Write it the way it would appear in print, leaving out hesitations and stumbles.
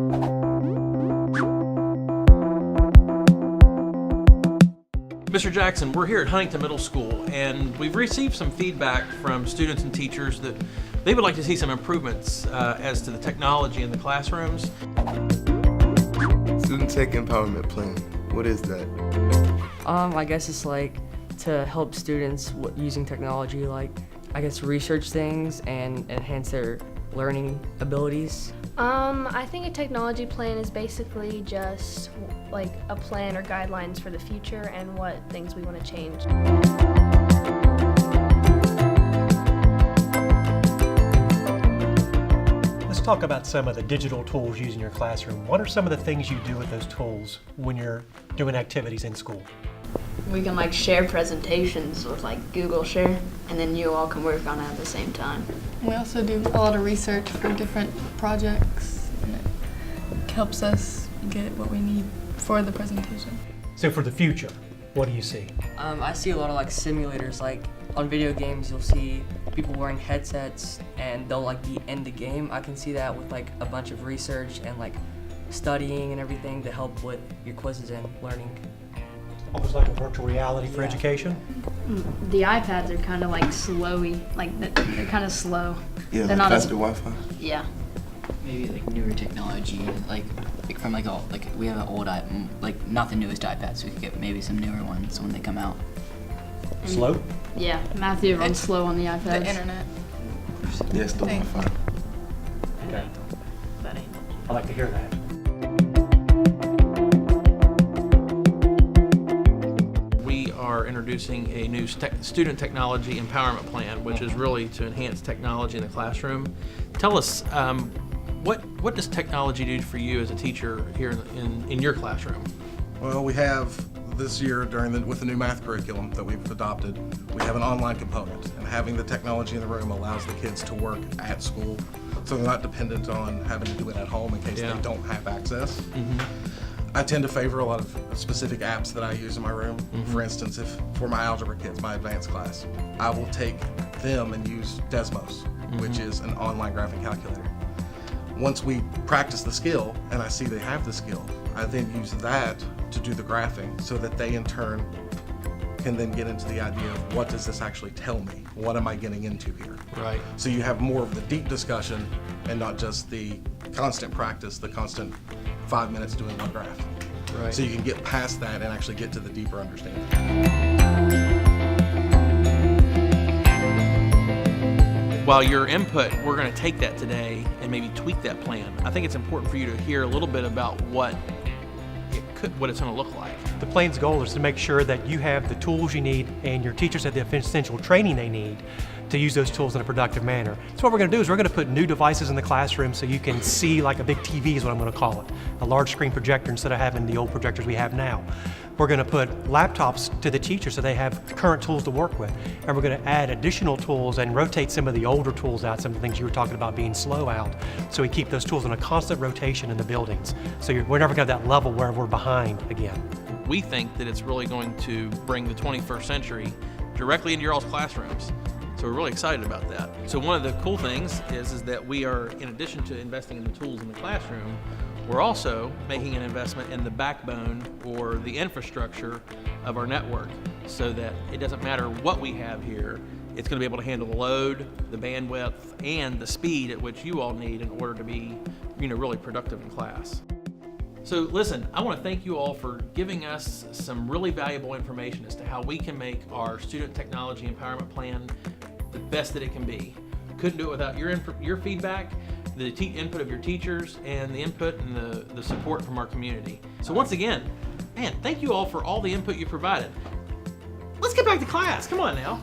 Mr. Jackson, we're here at Huntington Middle School, and we've received some feedback from students and teachers that they would like to see some improvements as to the technology in the classrooms. Student Tech Empowerment Plan, what is that? I guess it's like to help students using technology, like I guess research things and enhance their learning abilities. I think a technology plan is basically just like a plan or guidelines for the future and what things we want to change. Let's talk about some of the digital tools used in your classroom. What are some of the things you do with those tools when you're doing activities in school? We can like share presentations with like Google Share, and then you all can work on it at the same time. We also do a lot of research for different projects, and it helps us get what we need for the presentation. So for the future, what do you see? I see a lot of like simulators, like on video games you'll see people wearing headsets and they'll like be in the game. I can see that with like a bunch of research and like studying and everything to help with your quizzes and learning. Almost like a virtual reality for education? The iPads are kind of like slowy, like they're kind of slow. Yeah, they're like not as faster Wi-Fi. yeah. Maybe like newer technology, like from like all like we have an old like not the newest iPads, so we could get maybe some newer ones when they come out. Slow? Yeah, Matthew runs slow on the iPads. The internet. Yes, the Wi-Fi. Okay. I like to hear that. We are introducing a new student technology empowerment plan, which is really to enhance technology in the classroom. Tell us, what does technology do for you as a teacher here in your classroom? Well, we have this year with the new math curriculum that we've adopted, we have an online component, and having the technology in the room allows the kids to work at school, so they're not dependent on having to do it at home in case they don't have access. I tend to favor a lot of specific apps that I use in my room. For instance, if for my algebra kids, my advanced class, I will take them and use Desmos, which is an online graphing calculator. Once we practice the skill and I see they have the skill, I then use that to do the graphing so that they in turn can then get into the idea of what does this actually tell me? What am I getting into here? Right. So you have more of the deep discussion and not just the constant practice, the constant 5 minutes doing one graph. Right. So you can get past that and actually get to the deeper understanding. While your input, we're going to take that today and maybe tweak that plan. I think it's important for you to hear a little bit about what it's going to look like. The plan's goal is to make sure that you have the tools you need and your teachers have the essential training they need to use those tools in a productive manner. So what we're going to do is we're going to put new devices in the classroom so you can see like a big TV is what I'm going to call it, a large screen projector instead of having the old projectors we have now. We're going to put laptops to the teachers so they have current tools to work with. And we're going to add additional tools and rotate some of the older tools out, some of the things you were talking about being slow out. So we keep those tools in a constant rotation in the buildings. So we're never going to have that level where we're behind again. We think that it's really going to bring the 21st century directly into your all's classrooms. So we're really excited about that. So one of the cool things is that we are, in addition to investing in the tools in the classroom, we're also making an investment in the backbone or the infrastructure of our network so that it doesn't matter what we have here, it's going to be able to handle the load, the bandwidth, and the speed at which you all need in order to be, really productive in class. So listen, I want to thank you all for giving us some really valuable information as to how we can make our student technology empowerment plan the best that it can be. Couldn't do it without your feedback, the input of your teachers, and the input and the support from our community. So once again, man, thank you all for all the input you provided. Let's get back to class. Come on now.